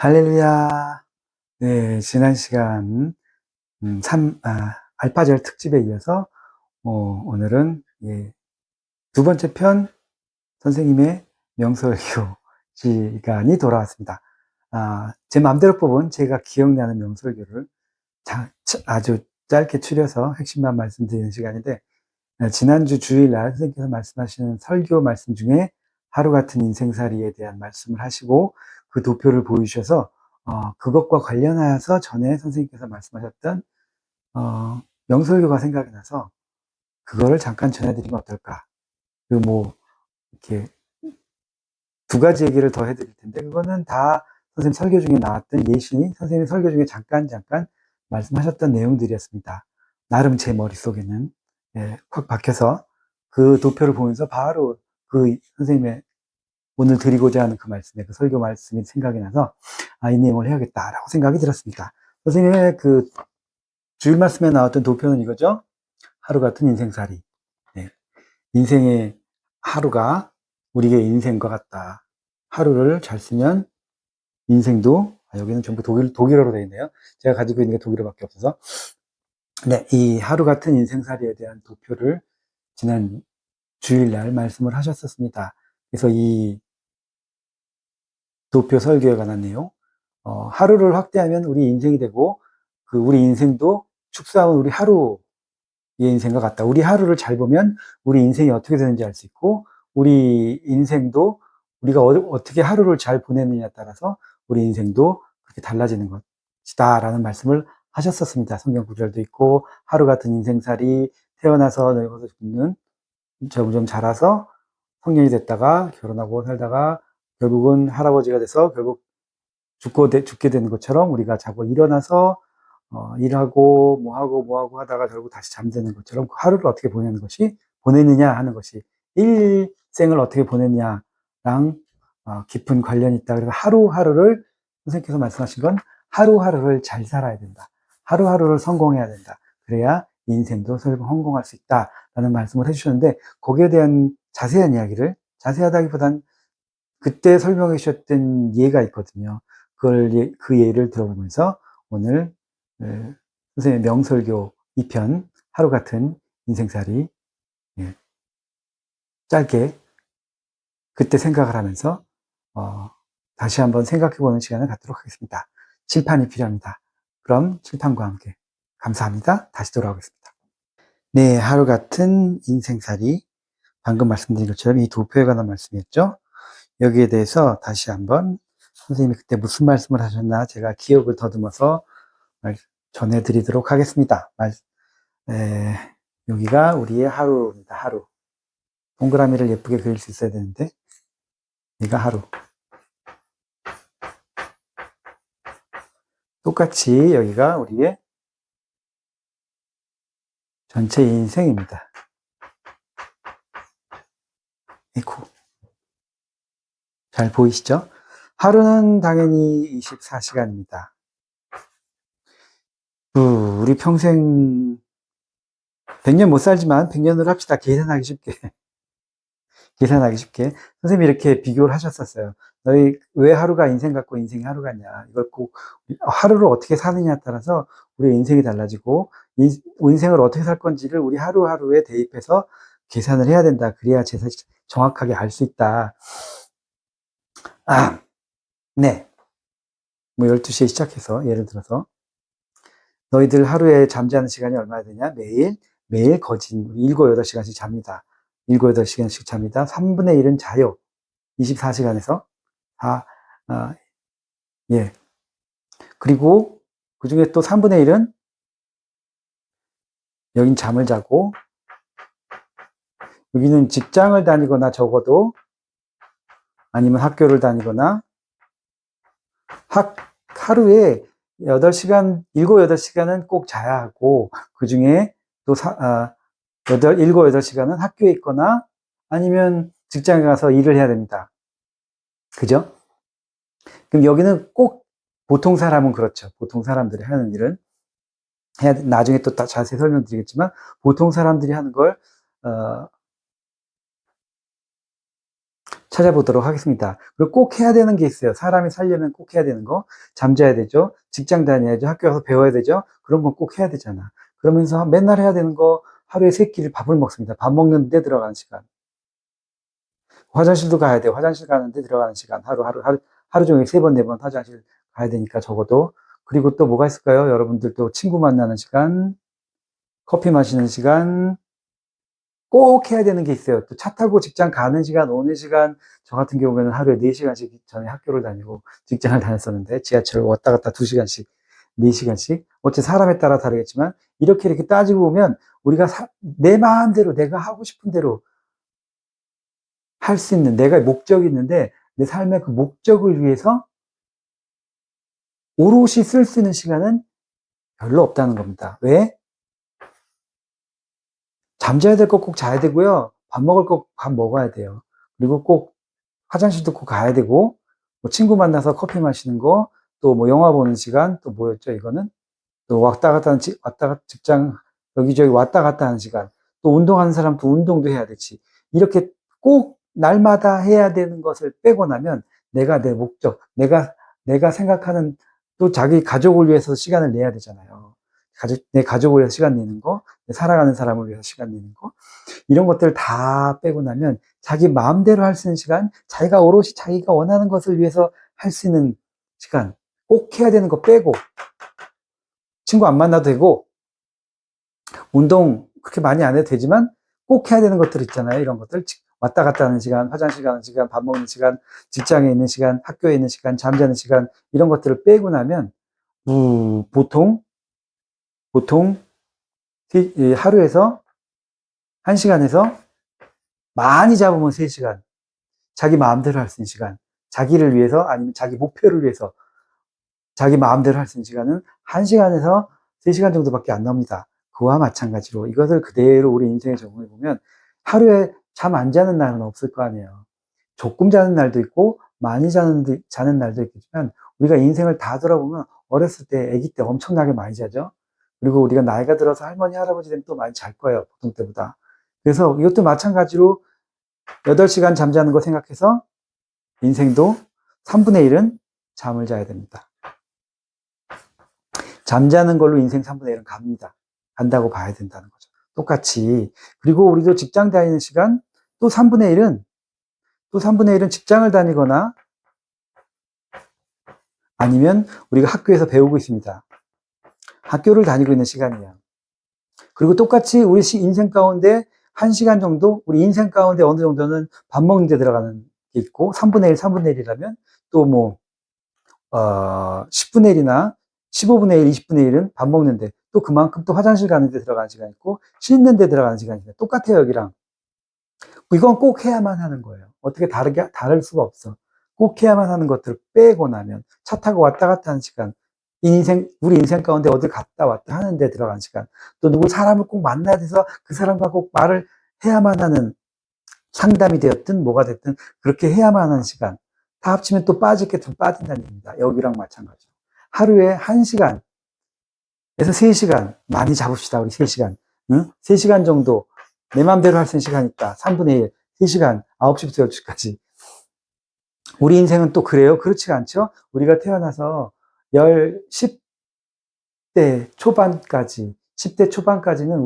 할렐루야. 네, 지난 시간, 알파절 특집에 이어서, 오늘은, 두 번째 편 선생님의 명설교 시간이 돌아왔습니다. 제 마음대로 뽑은 제가 기억나는 명설교를 아주 짧게 추려서 핵심만 말씀드리는 시간인데, 지난주 주일날 선생님께서 말씀하시는 설교 말씀 중에 하루 같은 인생살이에 대한 말씀을 하시고 그 도표를 보여주셔서 그것과 관련하여서 전에 선생님께서 말씀하셨던 명설교가 생각이 나서 그거를 잠깐 전해드리면 어떨까. 이렇게 두 가지 얘기를 더 해드릴 텐데 그거는 다 선생님 설교 중에 나왔던 선생님 설교 중에 잠깐 말씀하셨던 내용들이었습니다. 나름 제 머릿속에는 확 박혀서 그 도표를 보면서 바로 그 선생님의 오늘 드리고자 하는 그 말씀에 그 설교 말씀이 생각이 나서 이 내용을 해야겠다라고 생각이 들었습니다. 선생님의 그 주일 말씀에 나왔던 도표는 이거죠. 하루 같은 인생살이. 인생의 하루가 우리의 인생과 같다. 하루를 잘 쓰면 인생도 여기는 전부 독일어로 되어 있네요. 제가 가지고 있는 게 독일어밖에 없어서 이 하루 같은 인생살이에 대한 도표를 지난 주일날 말씀을 하셨었습니다. 그래서 이 도표 설교에 관한 내용, 하루를 확대하면 우리 인생이 되고 그 우리 인생도 축소하면 우리 하루의 인생과 같다. 우리 하루를 잘 보면 우리 인생이 어떻게 되는지 알 수 있고 우리 인생도 우리가 어떻게 하루를 잘 보내느냐에 따라서 우리 인생도 그렇게 달라지는 것이다 라는 말씀을 하셨었습니다. 성경 구절도 있고 하루 같은 인생살이 태어나서 늙어서 죽는 점점 자라서 성년이 됐다가 결혼하고 살다가 결국은 할아버지가 돼서 결국 죽게 되는 것처럼 우리가 자고 일어나서 일하고 뭐하고 하다가 결국 다시 잠드는 것처럼 그 하루를 어떻게 보내느냐 하는 것이 일생을 어떻게 보냈냐랑 깊은 관련이 있다. 그래서 하루하루를 선생님께서 말씀하신 건 하루하루를 잘 살아야 된다. 하루하루를 성공해야 된다. 그래야 인생도 성공할 수 있다라는 말씀을 해주셨는데 거기에 대한 자세한 이야기를 자세하다기보단 그때 설명해 주셨던 예가 있거든요. 그 예를 들어보면서 오늘 선생님의 명설교 2편 하루 같은 인생살이 짧게 그때 생각을 하면서 다시 한번 생각해보는 시간을 갖도록 하겠습니다. 칠판이 필요합니다. 그럼 칠판과 함께 감사합니다. 다시 돌아오겠습니다. 네, 하루 같은 인생살이 방금 말씀드린 것처럼 이 도표에 관한 말씀이었죠. 여기에 대해서 다시 한번 선생님이 그때 무슨 말씀을 하셨나 제가 기억을 더듬어서 전해드리도록 하겠습니다. 여기가 우리의 하루입니다. 하루. 동그라미를 예쁘게 그릴 수 있어야 되는데 여기가 하루. 똑같이 여기가 우리의 전체 인생입니다. 잘 보이시죠? 하루는 당연히 24시간입니다. 우리 평생 100년 못 살지만 100년을 합시다. 계산하기 쉽게. 선생님이 이렇게 비교를 하셨었어요. 너희 왜 하루가 인생 같고 인생이 하루 같냐. 이걸 꼭 하루를 어떻게 사느냐에 따라서 우리의 인생이 달라지고 인생을 어떻게 살 건지를 우리 하루하루에 대입해서 계산을 해야 된다. 그래야 정확하게 알 수 있다. 네. 12시에 시작해서 예를 들어서 너희들 하루에 잠자는 시간이 얼마나 되냐? 매일 거진 7, 8시간씩 잡니다. 7, 8시간씩 잡니다. 3분의 1은 자요. 24시간에서. 그리고 그 중에 또 3분의 1은 여긴 잠을 자고 여기는 직장을 다니거나 적어도 아니면 학교를 다니거나 하루에 8시간, 7, 8시간은 꼭 자야 하고 그 중에 또 7, 8시간은 학교에 있거나 아니면 직장에 가서 일을 해야 됩니다. 그죠? 그럼 여기는 꼭 보통 사람은 그렇죠. 보통 사람들이 하는 일은 나중에 또 자세히 설명드리겠지만 보통 사람들이 하는 걸 찾아보도록 하겠습니다. 그리고 꼭 해야 되는 게 있어요. 사람이 살려면 꼭 해야 되는 거. 잠자야 되죠. 직장 다녀야죠. 학교 가서 배워야 되죠. 그런 건 꼭 해야 되잖아. 그러면서 맨날 해야 되는 거 하루에 3끼를 밥을 먹습니다. 밥 먹는 데 들어가는 시간. 화장실도 가야 돼요. 화장실 가는데 들어가는 시간. 하루 종일 3번, 4번 화장실 가야 되니까 적어도. 그리고 또 뭐가 있을까요? 여러분들 또 친구 만나는 시간, 커피 마시는 시간, 꼭 해야 되는 게 있어요. 또 차 타고 직장 가는 시간, 오는 시간, 저 같은 경우에는 하루에 4시간씩 전에 학교를 다니고 직장을 다녔었는데 지하철 왔다 갔다 2시간씩, 4시간씩. 어째 사람에 따라 다르겠지만 이렇게 따지고 보면 우리가 내 마음대로 내가 하고 싶은 대로 할 수 있는 내가 목적이 있는데 내 삶의 그 목적을 위해서 오롯이 쓸 수 있는 시간은 별로 없다는 겁니다. 왜? 잠자야 될 거 꼭 자야 되고요. 밥 먹을 거 밥 먹어야 돼요. 그리고 꼭 화장실도 꼭 가야 되고, 뭐 친구 만나서 커피 마시는 거, 또 뭐 영화 보는 시간, 또 뭐였죠, 이거는? 또 직장, 여기저기 왔다 갔다 하는 시간, 또 운동하는 사람도 운동도 해야 되지. 이렇게 꼭 날마다 해야 되는 것을 빼고 나면 내가 내 목적, 내가 생각하는 또 자기 가족을 위해서 시간을 내야 되잖아요. 내 가족을 위해서 시간 내는 거, 살아가는 사람을 위해서 시간 내는 거, 이런 것들 다 빼고 나면 자기 마음대로 할 수 있는 시간, 자기가 오롯이 자기가 원하는 것을 위해서 할 수 있는 시간, 꼭 해야 되는 거 빼고, 친구 안 만나도 되고, 운동 그렇게 많이 안 해도 되지만, 꼭 해야 되는 것들 있잖아요. 이런 것들. 왔다 갔다 하는 시간, 화장실 가는 시간, 밥 먹는 시간, 직장에 있는 시간, 학교에 있는 시간, 잠자는 시간, 이런 것들을 빼고 나면, 보통, 하루에서, 1시간에서 많이 잡으면 3시간. 자기 마음대로 할 수 있는 시간, 자기를 위해서 아니면 자기 목표를 위해서 자기 마음대로 할 수 있는 시간은 1시간에서 3시간 정도밖에 안 나옵니다. 그와 마찬가지로 이것을 그대로 우리 인생에 적용해 보면 하루에 잠 안 자는 날은 없을 거 아니에요. 조금 자는 날도 있고 많이 자는 날도 있겠지만 우리가 인생을 다 돌아보면 어렸을 때, 아기 때 엄청나게 많이 자죠. 그리고 우리가 나이가 들어서 할머니, 할아버지 되면 또 많이 잘 거예요. 보통 때보다. 그래서 이것도 마찬가지로 8시간 잠자는 거 생각해서 인생도 3분의 1은 잠을 자야 됩니다. 잠자는 걸로 인생 3분의 1은 간다고 봐야 된다는 거죠. 똑같이. 그리고 우리도 직장 다니는 시간, 또 3분의 1은 직장을 다니거나 아니면 우리가 학교에서 배우고 있습니다. 학교를 다니고 있는 시간이에요. 그리고 똑같이 우리 인생 가운데 1시간 정도, 우리 인생 가운데 어느 정도는 밥 먹는 데 들어가는 게 있고, 3분의 1이라면 또 뭐, 10분의 1이나 15분의 1, 20분의 1은 밥 먹는데, 또 그만큼 또 화장실 가는 데 들어가는 시간 있고, 씻는 데 들어가는 시간이 있어요. 똑같아요, 여기랑. 이건 꼭 해야만 하는 거예요. 어떻게 다를 수가 없어. 꼭 해야만 하는 것들을 빼고 나면, 차 타고 왔다 갔다 하는 시간, 우리 인생 가운데 어딜 갔다 왔다 하는 데 들어가는 시간, 또 누구 사람을 꼭 만나야 돼서 그 사람과 꼭 말을 해야만 하는 상담이 되었든 뭐가 됐든 그렇게 해야만 하는 시간, 다 합치면 또 빠질 게 좀 빠진다는 얘기입니다. 여기랑 마찬가지로. 하루에 1시간에서 3시간, 많이 잡읍시다, 우리 3시간. 응? 3시간 정도 내 맘대로 할 수 있는 시간 있다. 3분의 1, 3시간, 9시부터 12시까지. 우리 인생은 또 그래요? 그렇지가 않죠? 우리가 태어나서 10대 초반까지, 10대 초반까지는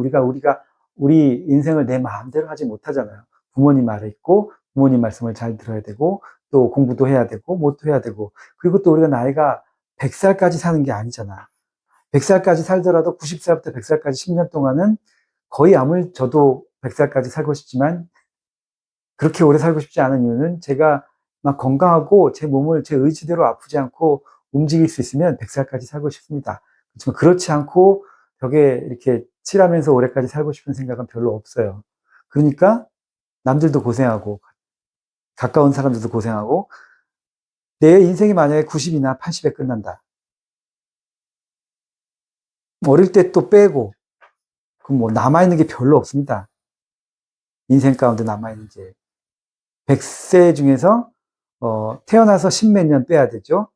우리 인생을 내 마음대로 하지 못하잖아요. 부모님 말에 있고, 부모님 말씀을 잘 들어야 되고, 또 공부도 해야 되고, 뭐도 해야 되고, 그리고 또 우리가 나이가 100살까지 사는 게 아니잖아. 100살까지 살더라도 90살부터 100살까지 10년 동안은 거의 저도 100살까지 살고 싶지만, 그렇게 오래 살고 싶지 않은 이유는 제가 막 건강하고 제 몸을 제 의지대로 아프지 않고 움직일 수 있으면 100살까지 살고 싶습니다. 그렇지만 그렇지 않고 벽에 이렇게 칠하면서 오래까지 살고 싶은 생각은 별로 없어요. 그러니까 남들도 고생하고 가까운 사람들도 고생하고 내 인생이 만약에 90이나 80에 끝난다. 어릴 때 또 빼고 그럼 뭐 남아있는 게 별로 없습니다. 인생 가운데 남아있는 게 100세 중에서 태어나서 10몇 년 빼야 되죠.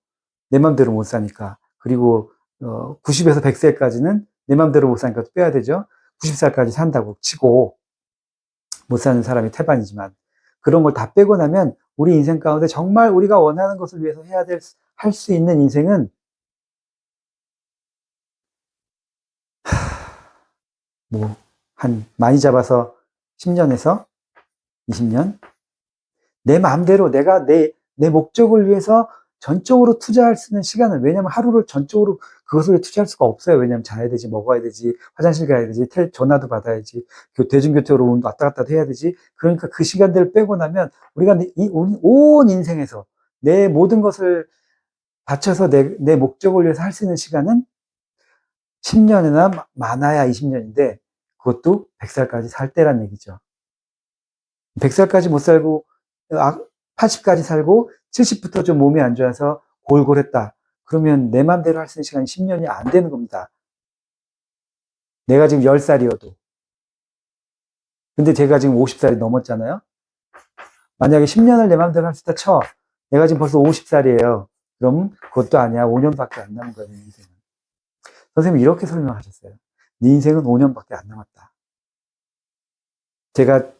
내 맘대로 못 사니까. 그리고 90에서 100세까지는 내 맘대로 못 사니까 또 빼야 되죠. 90살까지 산다고 치고 못 사는 사람이 태반이지만 그런 걸 다 빼고 나면 우리 인생 가운데 정말 우리가 원하는 것을 위해서 할 수 있는 인생은 많이 잡아서 10년에서 20년? 내 마음대로 내가 내 목적을 위해서 전적으로 투자할 수 있는 시간은, 왜냐면 하루를 전적으로 그것을 투자할 수가 없어요. 왜냐면 자야 되지, 먹어야 되지, 화장실 가야 되지, 전화도 받아야지, 대중교통으로 왔다 갔다 해야 되지. 그러니까 그 시간들을 빼고 나면 우리가 온 인생에서 내 모든 것을 바쳐서 내 목적을 위해서 할 수 있는 시간은 10년이나 많아야 20년인데, 그것도 100살까지 살 때란 얘기죠. 100살까지 못 살고 80까지 살고 70부터 좀 몸이 안 좋아서 골골했다. 그러면 내 맘대로 할 수 있는 시간이 10년이 안 되는 겁니다. 내가 지금 10살이어도. 근데 제가 지금 50살이 넘었잖아요. 만약에 10년을 내 맘대로 할 수 있다 쳐. 내가 지금 벌써 50살이에요. 그럼 그것도 아니야. 5년밖에 안 남은 거야, 내 인생은. 선생님이 이렇게 설명하셨어요. 네 인생은 5년밖에 안 남았다. 제가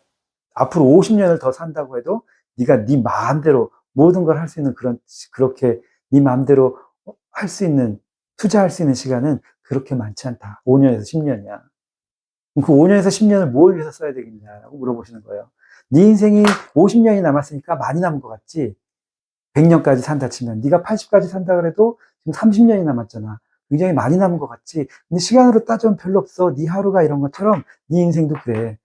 앞으로 50년을 더 산다고 해도 네가 네 마음대로 모든 걸 할 수 있는 그렇게 네 마음대로 할 수 있는, 투자할 수 있는 시간은 그렇게 많지 않다. 5년에서 10년이야. 그 5년에서 10년을 뭘 위해서 써야 되겠냐고 물어보시는 거예요. 네 인생이 50년이 남았으니까 많이 남은 것 같지? 100년까지 산다 치면 네가 80까지 산다 그래도 지금 30년이 남았잖아. 굉장히 많이 남은 것 같지? 근데 시간으로 따지면 별로 없어. 네 하루가 이런 것처럼 네 인생도 그래.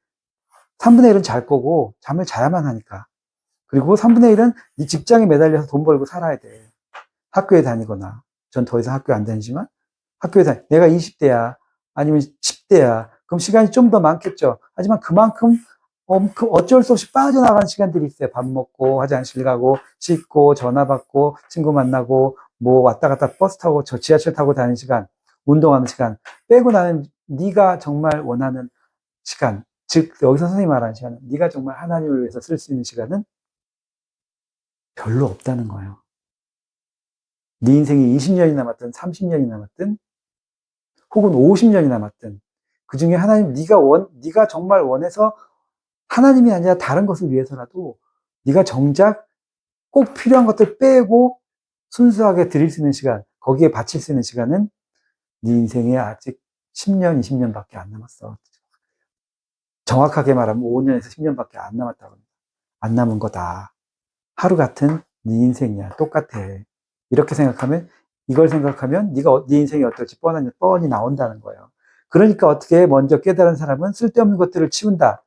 3분의 1은 잘 거고 잠을 자야만 하니까. 그리고 3분의 1은 네 직장에 매달려서 돈 벌고 살아야 돼. 학교에 다니거나. 전 더 이상 학교 안 다니지만 내가 20대야 아니면 10대야. 그럼 시간이 좀 더 많겠죠. 하지만 그만큼 어쩔 수 없이 빠져나가는 시간들이 있어요. 밥 먹고 화장실 가고 씻고 전화 받고 친구 만나고 뭐 왔다 갔다 버스 타고 지하철 타고 다니는 시간, 운동하는 시간 빼고 나면 네가 정말 원하는 시간, 즉 여기서 선생님이 말하는 시간은 네가 정말 하나님을 위해서 쓸 수 있는 시간은 별로 없다는 거예요. 네 인생이 20년이 남았든 30년이 남았든 혹은 50년이 남았든 그 중에 하나님 네가 정말 원해서 하나님이 아니라 다른 것을 위해서라도 네가 정작 꼭 필요한 것들 빼고 순수하게 드릴 수 있는 시간, 거기에 바칠 수 있는 시간은 네 인생에 아직 10년, 20년밖에 안 남았어. 정확하게 말하면 5년에서 10년밖에 안 남았다고 합니다. 안 남은 거다. 하루 같은 네 인생이야. 똑같아. 이걸 생각하면 네 인생이 어떨지 뻔히 나온다는 거예요. 그러니까 어떻게 먼저 깨달은 사람은 쓸데없는 것들을 치운다.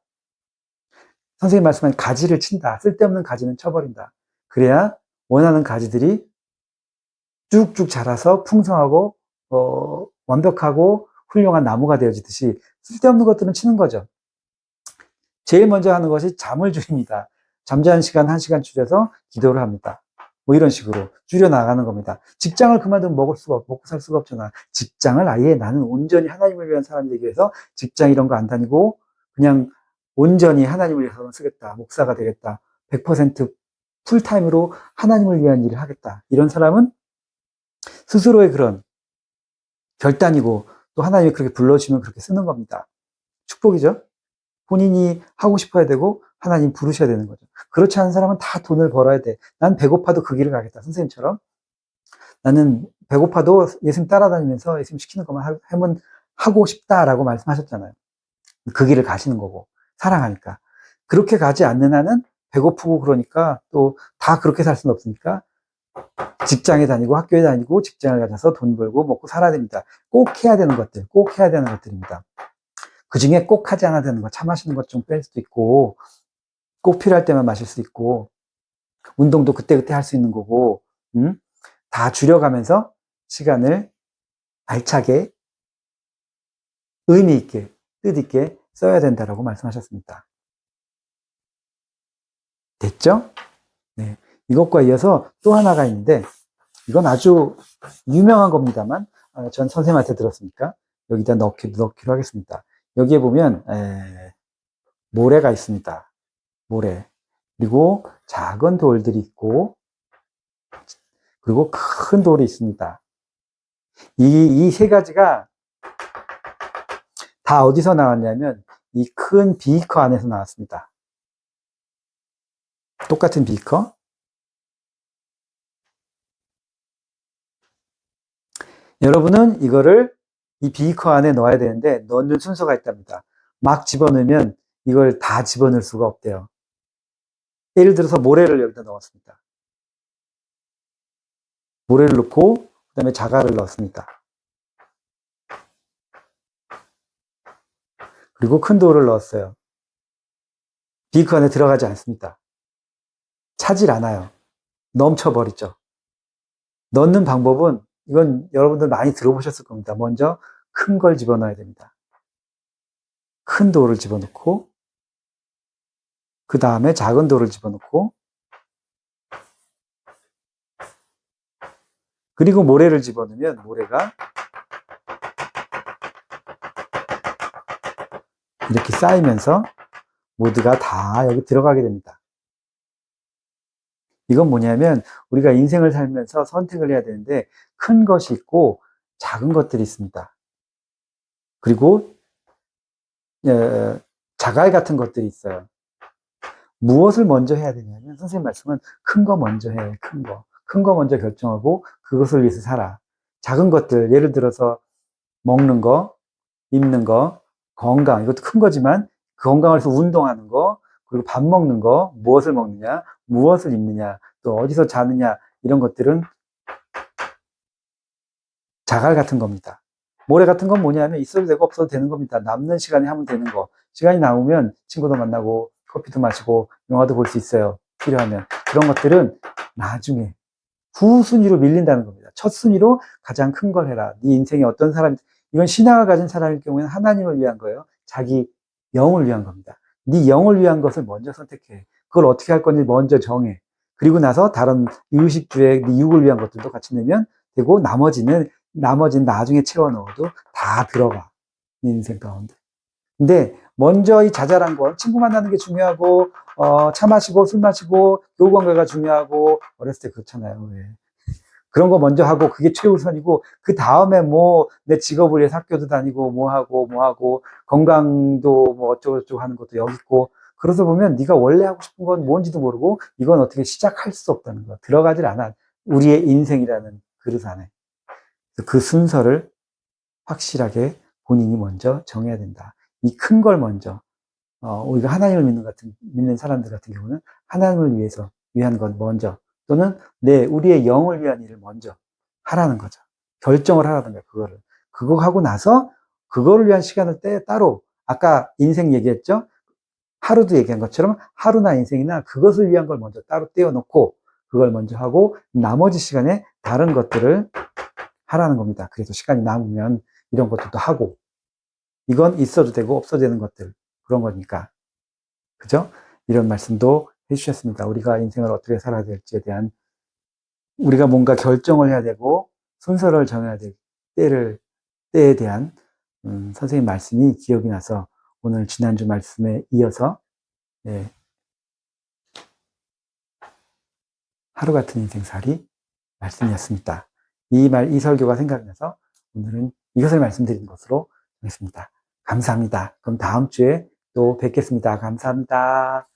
선생님 말씀한 가지를 친다. 쓸데없는 가지는 쳐버린다. 그래야 원하는 가지들이 쭉쭉 자라서 풍성하고 완벽하고 훌륭한 나무가 되어지듯이 쓸데없는 것들은 치는 거죠. 제일 먼저 하는 것이 잠을 줄입니다. 잠자는 시간 1시간 줄여서 기도를 합니다. 뭐 이런 식으로 줄여나가는 겁니다. 직장을 그만두면 먹고 살 수가 없잖아. 직장을 아예 나는 온전히 하나님을 위한 사람이 되기 위해서 직장 이런 거 안 다니고 그냥 온전히 하나님을 위해서만 쓰겠다. 목사가 되겠다. 100% 풀타임으로 하나님을 위한 일을 하겠다. 이런 사람은 스스로의 그런 결단이고 또 하나님이 그렇게 불러주시면 그렇게 쓰는 겁니다. 축복이죠. 본인이 하고 싶어야 되고 하나님 부르셔야 되는 거죠. 그렇지 않은 사람은 다 돈을 벌어야 돼. 난 배고파도 그 길을 가겠다. 선생님처럼. 나는 배고파도 예수님 따라다니면서 예수님 시키는 것만 하고 싶다라고 말씀하셨잖아요. 그 길을 가시는 거고. 사랑하니까. 그렇게 가지 않는 한은 배고프고 그러니까 또 다 그렇게 살 수는 없으니까 직장에 다니고 학교에 다니고 직장을 가져서 돈 벌고 먹고 살아야 됩니다. 꼭 해야 되는 것들입니다. 그 중에 꼭 하지 않아야 되는 거, 차 마시는 것 좀 뺄 수도 있고, 꼭 필요할 때만 마실 수 있고, 운동도 그때그때 할 수 있는 거고, 다 줄여가면서 시간을 알차게, 의미 있게, 뜻 있게 써야 된다라고 말씀하셨습니다. 됐죠? 네. 이것과 이어서 또 하나가 있는데, 이건 아주 유명한 겁니다만, 전 선생님한테 들었으니까 여기다 넣기로 하겠습니다. 여기에 보면 모래가 있습니다. 모래. 그리고 작은 돌들이 있고, 그리고 큰 돌이 있습니다. 이 세 가지가 다 어디서 나왔냐면, 이 큰 비커 안에서 나왔습니다. 똑같은 비커, 여러분은 이거를 이 비커 안에 넣어야 되는데 넣는 순서가 있답니다. 막 집어넣으면 이걸 다 집어넣을 수가 없대요. 예를 들어서 모래를 여기다 넣었습니다. 모래를 넣고 그 다음에 자갈을 넣었습니다. 그리고 큰 돌을 넣었어요. 비커 안에 들어가지 않습니다. 차질 않아요. 넘쳐버리죠. 넣는 방법은 이건 여러분들 많이 들어보셨을 겁니다. 먼저 큰 걸 집어넣어야 됩니다. 큰 돌을 집어넣고 그 다음에 작은 돌을 집어넣고 그리고 모래를 집어넣으면 모래가 이렇게 쌓이면서 모두가 다 여기 들어가게 됩니다. 이건 뭐냐면 우리가 인생을 살면서 선택을 해야 되는데 큰 것이 있고 작은 것들이 있습니다. 그리고 자갈 같은 것들이 있어요. 무엇을 먼저 해야 되냐면 선생님 말씀은 큰 거 먼저 해. 큰 거. 큰 거 먼저 결정하고 그것을 위해서 살아. 작은 것들 예를 들어서 먹는 거, 입는 거, 건강 이것도 큰 거지만 그 건강을 위해서 운동하는 거 그리고 밥 먹는 거, 무엇을 먹느냐, 무엇을 입느냐, 또 어디서 자느냐 이런 것들은 자갈 같은 겁니다. 모래 같은 건 뭐냐면 있어도 되고 없어도 되는 겁니다. 남는 시간에 하면 되는 거. 시간이 남으면 친구도 만나고 커피도 마시고 영화도 볼 수 있어요. 필요하면. 그런 것들은 나중에 후순위로 밀린다는 겁니다. 첫 순위로 가장 큰 걸 해라. 네 인생에 어떤 사람, 이건 신앙을 가진 사람일 경우에는 하나님을 위한 거예요. 자기 영을 위한 겁니다. 네 영을 위한 것을 먼저 선택해. 그걸 어떻게 할 건지 먼저 정해. 그리고 나서 다른 의식주에 네 육을 위한 것들도 같이 넣으면 되고 나머지는 나중에 채워 넣어도 다 들어가. 네 인생 가운데. 근데 먼저 이 자잘한 건 친구 만나는 게 중요하고 차 마시고 술 마시고 교우 관계가 중요하고 어렸을 때 그렇잖아요. 왜. 그런 거 먼저 하고 그게 최우선이고 그 다음에 뭐 내 직업을 위해서 학교도 다니고 뭐 하고 건강도 뭐 어쩌고저쩌고 하는 것도 여기 있고 그러다 보면 네가 원래 하고 싶은 건 뭔지도 모르고 이건 어떻게 시작할 수 없다는 거야. 들어가질 않아. 우리의 인생이라는 그릇 안에. 그 순서를 확실하게 본인이 먼저 정해야 된다. 이 큰 걸 먼저 우리가 하나님을 믿는 사람들 같은 경우는 하나님을 위한 것 먼저 또는 우리의 영을 위한 일을 먼저 하라는 거죠. 결정을 하라는 거예요. 그거 하고 나서 그거를 위한 시간을 따로 아까 인생 얘기했죠. 하루도 얘기한 것처럼 하루나 인생이나 그것을 위한 걸 먼저 따로 떼어놓고 그걸 먼저 하고 나머지 시간에 다른 것들을 하라는 겁니다. 그래서 시간이 남으면 이런 것들도 하고 이건 있어도 되고 없어도 되는 것들 그런 거니까 그죠? 이런 말씀도 해주셨습니다. 우리가 인생을 어떻게 살아야 될지에 대한 우리가 뭔가 결정을 해야 되고 순서를 정해야 될 때에 대한 선생님 말씀이 기억이 나서 오늘 지난주 말씀에 이어서 하루 같은 인생살이 말씀이었습니다. 이 설교가 생각나서 오늘은 이것을 말씀드린 것으로 하겠습니다. 감사합니다. 그럼 다음 주에 또 뵙겠습니다. 감사합니다.